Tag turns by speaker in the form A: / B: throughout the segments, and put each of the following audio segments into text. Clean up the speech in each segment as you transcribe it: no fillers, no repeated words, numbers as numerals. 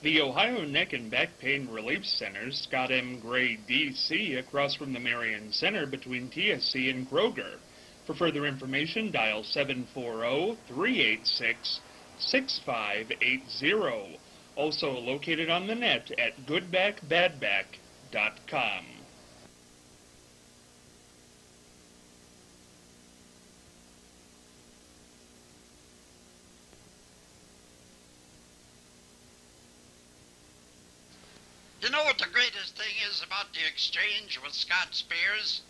A: The Ohio Neck and Back Pain Relief Center, Scott M. Gray, D.C., across from the Marion Center between TSC and Kroger. For further information, dial 740-386-6580. Also located on the net at goodbackbadback.com.
B: You know what the greatest thing is about the exchange with Scott Spears?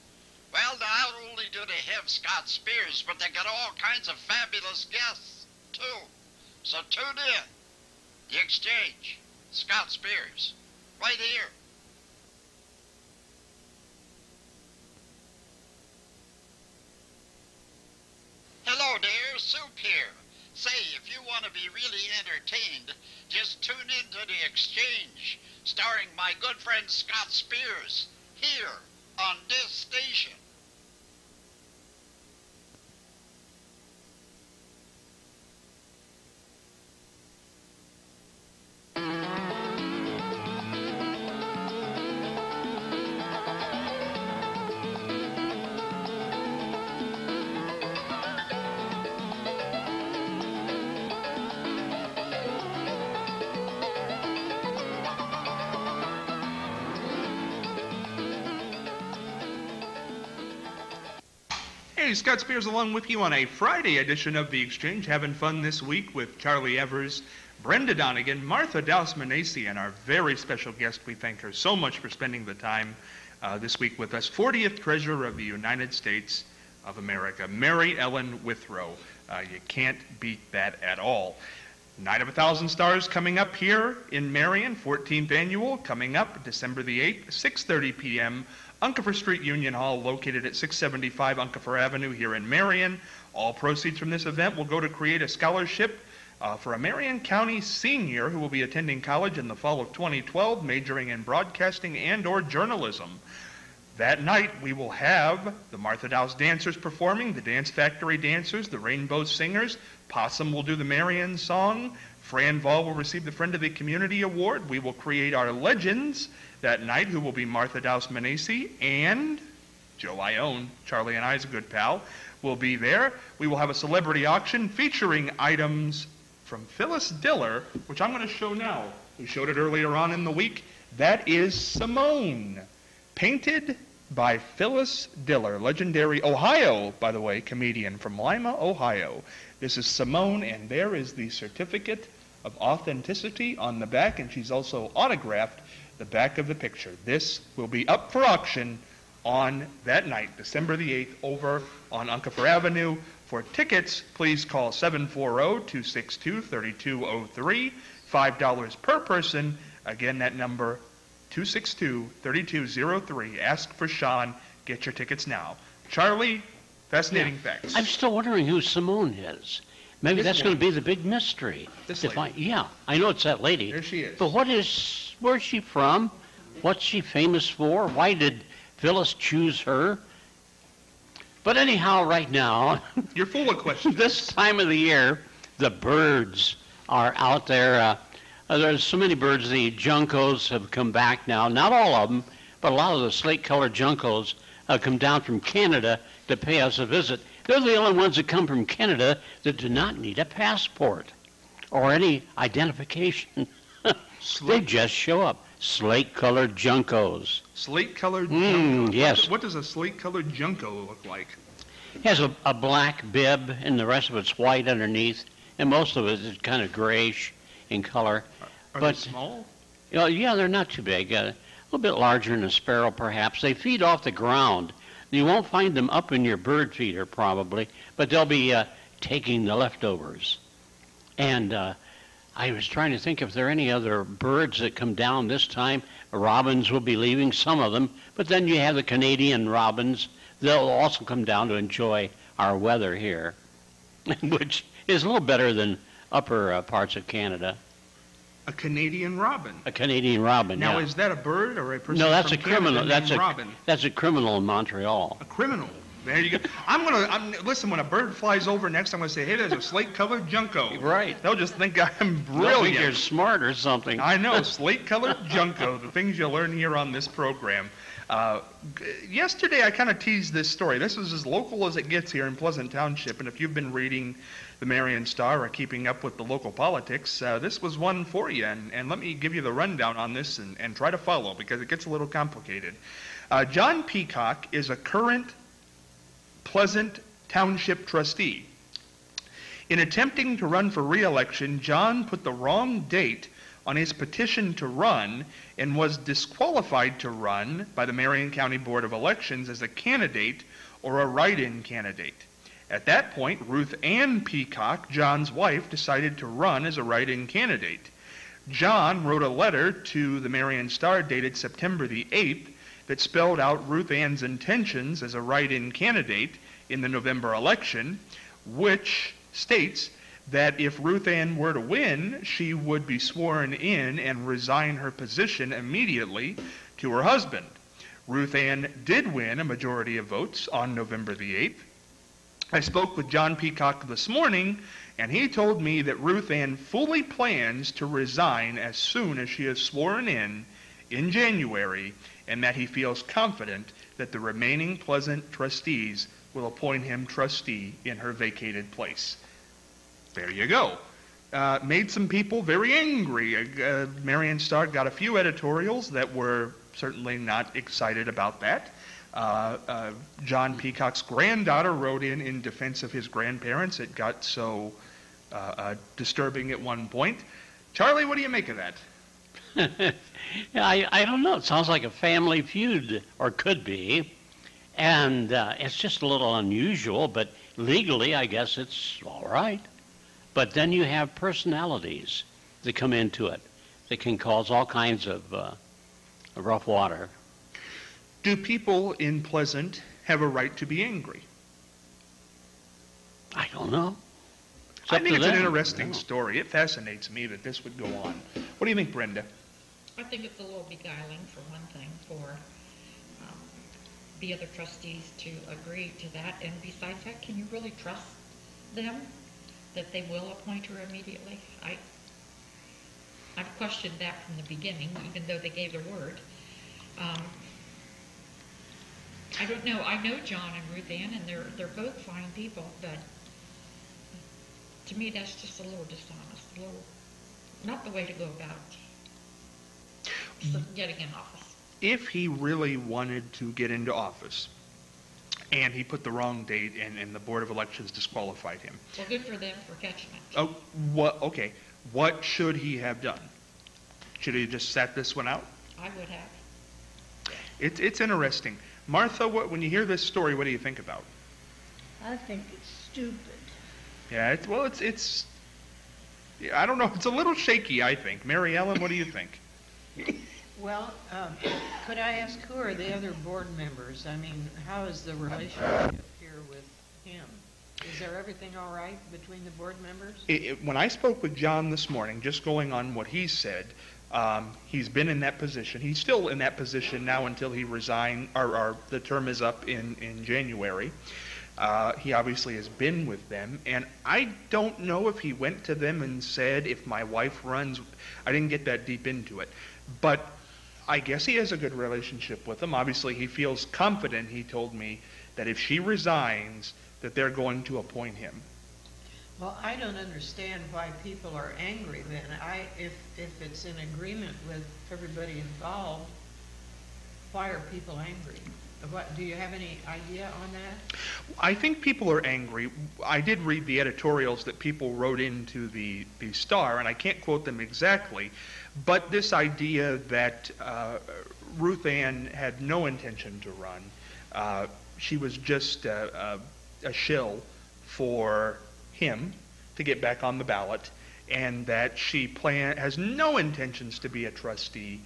B: Well, not only do they have Scott Spears, but they got all kinds of fabulous guests, too. So tune in. The exchange. Scott Spears. Right here. Hello there, Soup here. Say, if you want to be really entertained, just tune in to The Exchange, starring my good friend Scott Spears, here on this station.
C: Hey, Scott Spears along with you on a Friday edition of The Exchange, having fun this week with Charlie Evers, Brenda Donegan, Martha Douse-Manesi, and our very special guest. We thank her so much for spending the time this week with us. 40th Treasurer of the United States of America, Mary Ellen Withrow. You can't beat that at all. Night of a Thousand Stars coming up here in Marion, 14th annual, coming up December the 8th, 6:30 p.m., Unkefer Street Union Hall, located at 675 Unkefer Avenue here in Marion. All proceeds from this event will go to create a scholarship for a Marion County senior who will be attending college in the fall of 2012, majoring in broadcasting and/or journalism. That night, we will have the Martha Douse Dancers performing, the Dance Factory Dancers, the Rainbow Singers. Possum will do the Marion song. Fran Vall will receive the Friend of the Community Award. We will create our legends that night, who will be Martha Douse-Manesi, and Joe Ione, Charlie and I's good pal, will be there. We will have a celebrity auction featuring items from Phyllis Diller, which I'm going to show now. We showed it earlier on in the week. That is Simone, painted by Phyllis Diller, legendary Ohio, by the way, comedian from Lima, Ohio. This is Simone, and there is the certificate of authenticity on the back, and she's also autographed the back of the picture. This will be up for auction on that night, December the 8th, over on Unkefer Avenue. For tickets, please call 740-262-3203, $5 per person. Again, that number, 262-3203. Ask for Sean. Get your tickets now. Charlie, fascinating facts.
D: I'm still wondering who Simone is. Maybe that's going to be the big mystery.
C: This
D: to
C: lady.
D: find. Yeah, I know it's that lady.
C: There she is.
D: But where's she from? What's she famous for? Why did Phyllis choose her? But anyhow, right now,
C: You're full of questions.
D: this time of the year, the birds are out there. There's so many birds. The juncos have come back now. Not all of them, but a lot of the slate-colored juncos have come down from Canada to pay us a visit. They're the only ones that come from Canada that do not need a passport or any identification. They just show up. Slate-colored juncos.
C: Slate-colored junco.
D: Yes.
C: What does a slate-colored junco look like?
D: It has a black bib, and the rest of it's white underneath, and most of it is kind of grayish in color.
C: Are
D: But-
C: they small?
D: Yeah, they're not too big. A little bit larger than a sparrow, perhaps. They feed off the ground. You won't find them up in your bird feeder, probably, but they'll be taking the leftovers. And I was trying to think if there are any other birds that come down this time. Robins will be leaving, some of them, but then you have the Canadian robins. They'll also come down to enjoy our weather here, which is a little better than upper parts of Canada.
C: A Canadian robin.
D: A Canadian robin,
C: Now,
D: yeah.
C: is that a bird or a person
D: No, that's
C: from
D: a criminal.
C: Canada named Robin?
D: That's a criminal in Montreal.
C: A criminal. There you go. Listen, when a bird flies over next, I'm gonna say, hey, there's a slate-colored junco.
D: Right.
C: They'll just think I'm
D: They'll
C: brilliant.
D: think you're smart or something.
C: I know, slate-colored junco, the things you learn here on this program. Yesterday, I kind of teased this story. This is as local as it gets here in Pleasant Township, and if you've been reading the Marion Star or keeping up with the local politics, this was one for you. And let me give you the rundown on this and try to follow, because it gets a little complicated. John Peacock is a current Pleasant Township trustee. In attempting to run for re-election, John put the wrong date on his petition to run and was disqualified to run by the Marion County Board of Elections as a candidate or a write-in candidate. At that point, Ruth Ann Peacock, John's wife, decided to run as a write-in candidate. John wrote a letter to the Marion Star dated September the 8th that spelled out Ruth Ann's intentions as a write-in candidate in the November election, which states that if Ruth Ann were to win, she would be sworn in and resign her position immediately to her husband. Ruth Ann did win a majority of votes on November the 8th. I spoke with John Peacock this morning, and he told me that Ruth Ann fully plans to resign as soon as she is sworn in January, and that he feels confident that the remaining Pleasant trustees will appoint him trustee in her vacated place. There you go. Made some people very angry. Marion Star got a few editorials that were certainly not excited about that. John Peacock's granddaughter wrote in defense of his grandparents. It got so disturbing at one point. Charlie, what do you make of that?
D: I don't know. It sounds like a family feud, or could be. And it's just a little unusual, but legally, I guess it's all right. But then you have personalities that come into it that can cause all kinds of rough water.
C: Do people in Pleasant have a right to be angry?
D: I don't know.
C: I think it's an interesting story. It fascinates me that this would go on. What do you think, Brenda?
E: I think it's a little beguiling, for one thing, for the other trustees to agree to that. And besides that, can you really trust them that they will appoint her immediately? I've questioned that from the beginning, even though they gave their word. I don't know. I know John and Ruth Ann, and they're both fine people, but to me, that's just a little dishonest. A little, not the way to go about getting in office.
C: If he really wanted to get into office, and he put the wrong date, and the Board of Elections disqualified him.
E: Well, good for them for catching it.
C: Oh, okay. What should he have done? Should he have just sat this one out?
E: I would have.
C: It's interesting. Martha, when you hear this story, what do you think about?
F: I think it's stupid.
C: Yeah, it's I don't know. It's a little shaky, I think. Mary Ellen, what do you think?
F: Well, could I ask, who are the other board members? I mean, how is the relationship here with him? Is there everything all right between the board members?
C: When I spoke with John this morning, just going on what he said, he's been in that position. He's still in that position now until he resigns, or the term is up in January. He obviously has been with them, and I don't know if he went to them and said, if my wife runs, I didn't get that deep into it, but I guess he has a good relationship with them. Obviously, he feels confident, he told me, that if she resigns, that they're going to appoint him.
F: Well, I don't understand why people are angry then. If it's in agreement with everybody involved, why are people angry? Do you have any idea on that?
C: I think people are angry. I did read the editorials that people wrote into the Star, and I can't quote them exactly, but this idea that Ruth Ann had no intention to run. She was just a shill for him to get back on the ballot, and that she has no intentions to be a trustee,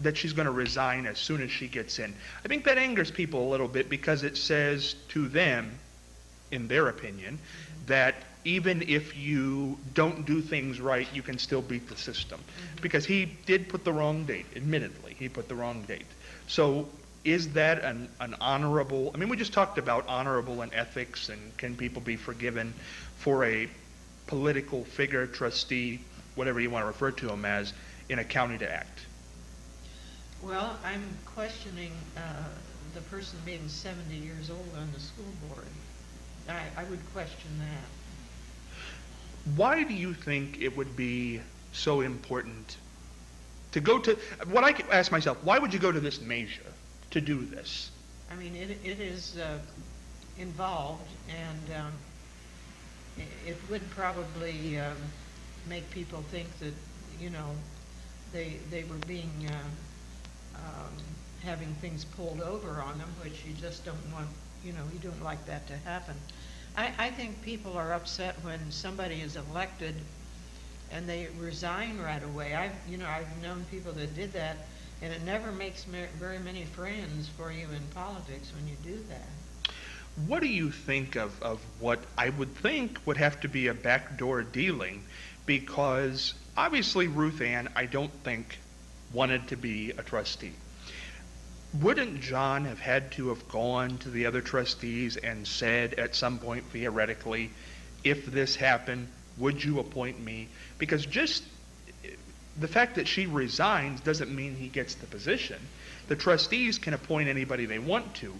C: that she's going to resign as soon as she gets in. I think that angers people a little bit because it says to them, in their opinion, that even if you don't do things right, you can still beat the system. Because he did put the wrong date, admittedly. He put the wrong date. So is that an honorable, I mean, we just talked about honorable and ethics and can people be forgiven for a political figure, trustee, whatever you want to refer to him as, in a county to act?
F: Well, I'm questioning the person being 70 years old on the school board. I would question that.
C: Why do you think it would be so important to go to, what I ask myself, why would you go to this measure to do this?
F: I mean, it is involved, and it would probably make people think that, you know, they were being, having things pulled over on them, which you just don't want, you know, you don't like that to happen. I think people are upset when somebody is elected and they resign right away. I've known people that did that, and it never makes very many friends for you in politics when you do that.
C: What do you think of what I would think would have to be a backdoor dealing? Because obviously Ruth Ann, I don't think, wanted to be a trustee. Wouldn't John have had to have gone to the other trustees and said at some point, theoretically, if this happened, would you appoint me? Because just the fact that she resigns doesn't mean he gets the position. The trustees can appoint anybody they want to.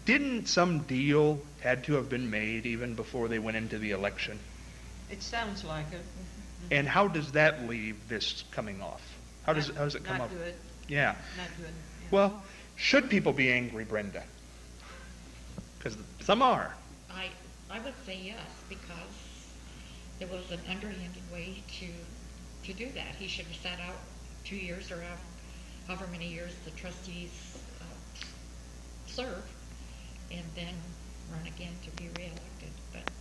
C: Didn't some deal had to have been made even before they went into the election?
F: It sounds like it.
C: And how does that leave this coming off? How does it come up?
F: Not good.
C: Yeah.
F: Not good. Yeah.
C: Well, should people be angry, Brenda? Because some are.
E: I would say yes, because there was an underhanded way to do that. He should have sat out 2 years or however many years the trustees serve, and then run again to be reelected. But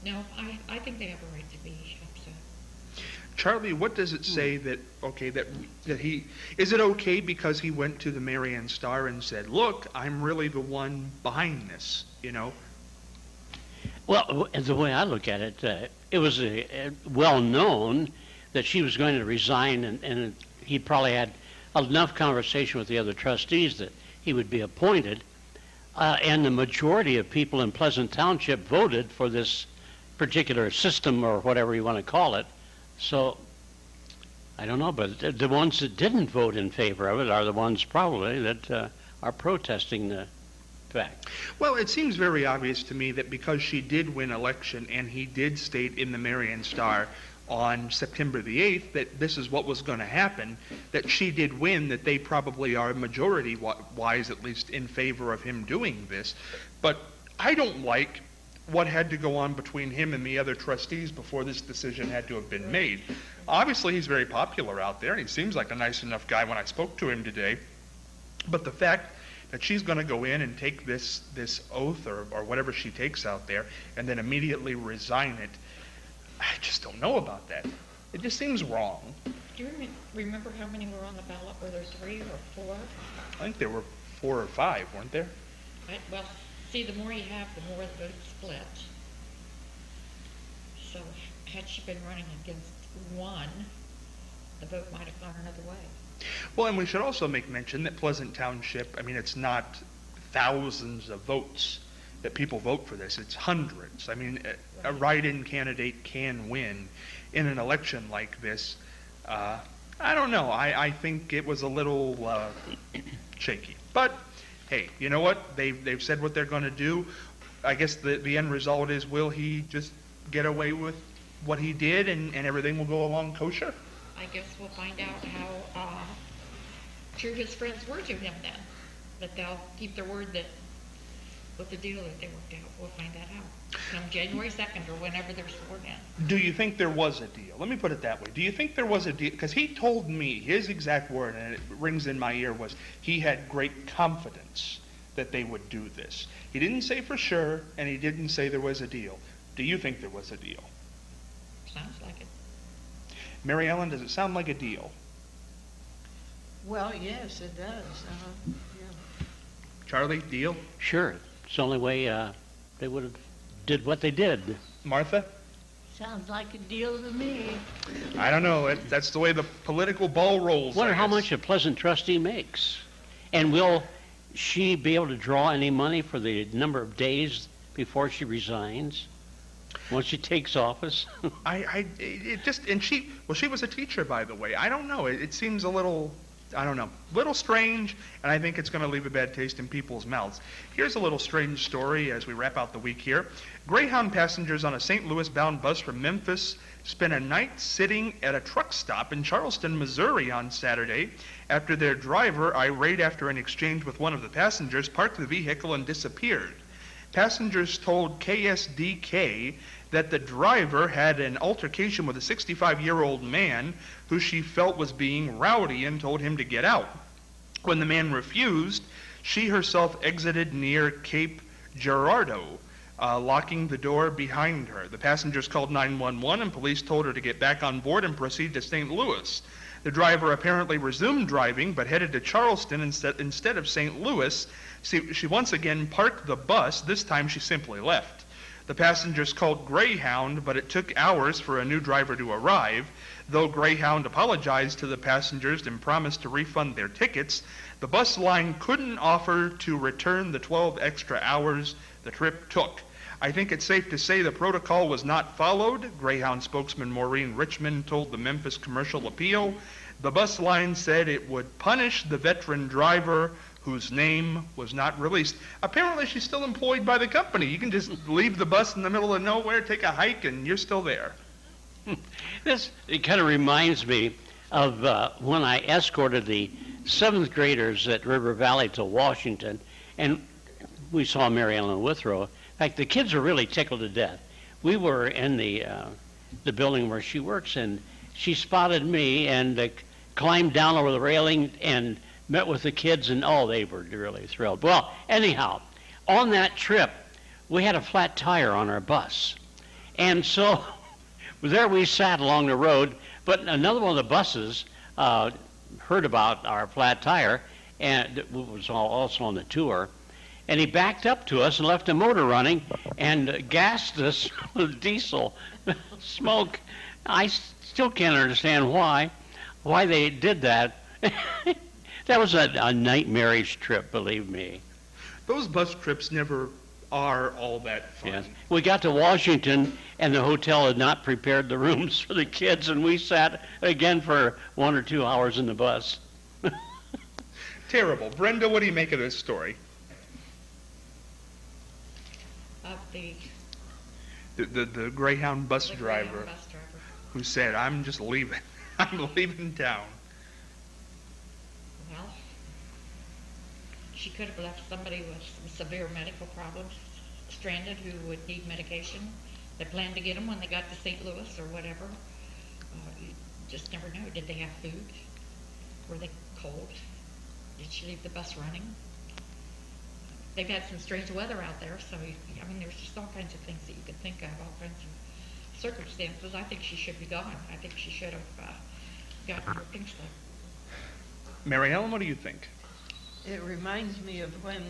E: no, I think they have a right to be upset.
C: Charlie, what does it say that he, is it okay because he went to the Marion Star and said, look, I'm really the one behind this, you know?
D: Well, the way I look at it, it was well known that she was going to resign, and he probably had enough conversation with the other trustees that he would be appointed. And the majority of people in Pleasant Township voted for this particular system, or whatever you want to call it. So, I don't know, but the ones that didn't vote in favor of it are the ones probably that are protesting the fact.
C: Well, it seems very obvious to me that because she did win election and he did state in the Marion Star on September the 8th that this is what was going to happen, that she did win, that they probably are majority-wise at least in favor of him doing this. But I don't like what had to go on between him and the other trustees before this decision had to have been made. Obviously, he's very popular out there, and he seems like a nice enough guy when I spoke to him today. But the fact that she's going to go in and take this oath or whatever she takes out there and then immediately resign it, I just don't know about that. It just seems wrong.
E: Do you remember how many were on the ballot? Were there 3 or 4?
C: I think there were 4 or 5, weren't there?
E: Well, see, the more you have, the more the vote split. So had she been running against one, the vote might have gone another way.
C: Well, and we should also make mention that Pleasant Township, I mean, it's not thousands of votes that people vote for this. It's hundreds. I mean, a write-in candidate can win in an election like this. I don't know. I think it was a little shaky. But, hey, you know what? They've said what they're going to do. I guess the end result is, will he just get away with what he did and everything will go along kosher?
E: I guess we'll find out how true his friends were to him then. That they'll keep their word that with the deal that they worked out. We'll find that out come January 2nd or whenever they're sworn in.
C: Do you think there was a deal? Let me put it that way. Do you think there was a deal? Because he told me, his exact word, and it rings in my ear, was he had great confidence that they would do this. He didn't say for sure, and he didn't say there was a deal. Do you think there was a deal?
E: Sounds like it.
C: Mary Ellen, does it sound like a deal?
F: Well, yes, it does. Yeah.
C: Charlie, deal?
D: Sure. It's the only way they would have did what they did.
C: Martha?
G: Sounds like a deal to me.
C: I don't know. That's the way the political ball rolls.
D: Wonder how much a Pleasant trustee makes. And will she be able to draw any money for the number of days before she resigns? Once she takes office?
C: She was a teacher, by the way. I don't know. It seems a little, I don't know, little strange, and I think it's going to leave a bad taste in people's mouths. Here's a little strange story as we wrap out the week here. Greyhound passengers on a St. Louis-bound bus from Memphis spent a night sitting at a truck stop in Charleston, Missouri on Saturday after their driver, irate after an exchange with one of the passengers, parked the vehicle and disappeared. Passengers told KSDK that the driver had an altercation with a 65-year-old man who she felt was being rowdy and told him to get out. When the man refused, she herself exited near Cape Girardeau, locking the door behind her. The passengers called 911 and police told her to get back on board and proceed to St. Louis. The driver apparently resumed driving but headed to Charleston instead of St. Louis. She once again parked the bus. This time she simply left. The passengers called Greyhound, but it took hours for a new driver to arrive. Though Greyhound apologized to the passengers and promised to refund their tickets, the bus line couldn't offer to return the 12 extra hours the trip took. I think it's safe to say the protocol was not followed, Greyhound spokesman Maureen Richmond told the Memphis Commercial Appeal. The bus line said it would punish the veteran driver whose name was not released. Apparently she's still employed by the company. You can just leave the bus in the middle of nowhere, take a hike, and you're still there.
D: It kind of reminds me of when I escorted the 7th graders at River Valley to Washington, and we saw Mary Ellen Withrow. In fact, the kids were really tickled to death. We were in the building where she works, and she spotted me and climbed down over the railing and met with the kids, and they were really thrilled. Well, anyhow, on that trip, we had a flat tire on our bus. And so there we sat along the road, but another one of the buses heard about our flat tire, and it was also on the tour, and he backed up to us and left the motor running and gassed us with diesel smoke. I still can't understand why they did that. That was a nightmarish trip, believe me.
C: Those bus trips never are all that fun.
D: Yes. We got to Washington, and the hotel had not prepared the rooms for the kids, and we sat again for 1 or 2 hours in the bus.
C: Terrible. Brenda, what do you make of this story? The Greyhound bus driver who said, I'm just leaving. I'm leaving town.
E: Well, she could have left somebody with some severe medical problems stranded who would need medication. They planned to get them when they got to St. Louis or whatever. You just never know. Did they have food? Were they cold? Did she leave the bus running? They've had some strange weather out there, so, I mean, there's just all kinds of things that you could think of, all kinds of circumstances. I think she should be gone. I think she should have gotten her pink slip.
C: Mary Ellen, what do you think?
F: It reminds me of when,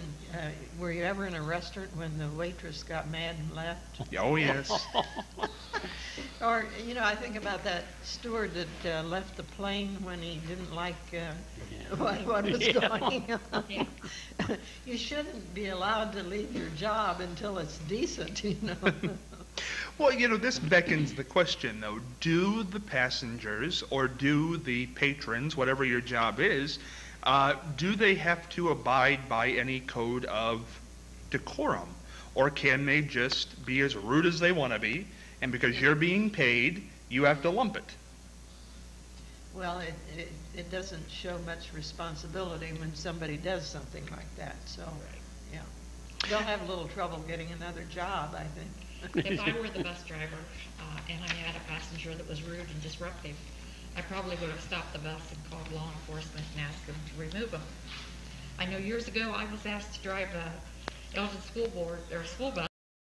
F: were you ever in a restaurant when the waitress got mad and left?
C: Oh, yes.
F: Or, I think about that steward that left the plane when he didn't like what was going on.
E: Yeah.
F: You shouldn't be allowed to leave your job until it's decent,
C: Well, this beckons the question, though. Do the passengers or do the patrons, whatever your job is, do they have to abide by any code of decorum? Or can they just be as rude as they want to be, and because you're being paid, you have to lump it?
F: Well, it doesn't show much responsibility when somebody does something like that, so, yeah. They'll have a little trouble getting another job, I think.
E: If I were the bus driver and I had a passenger that was rude and disruptive, I probably would have stopped the bus and called law enforcement and asked them to remove them. I know years ago I was asked to drive a Elgin school bus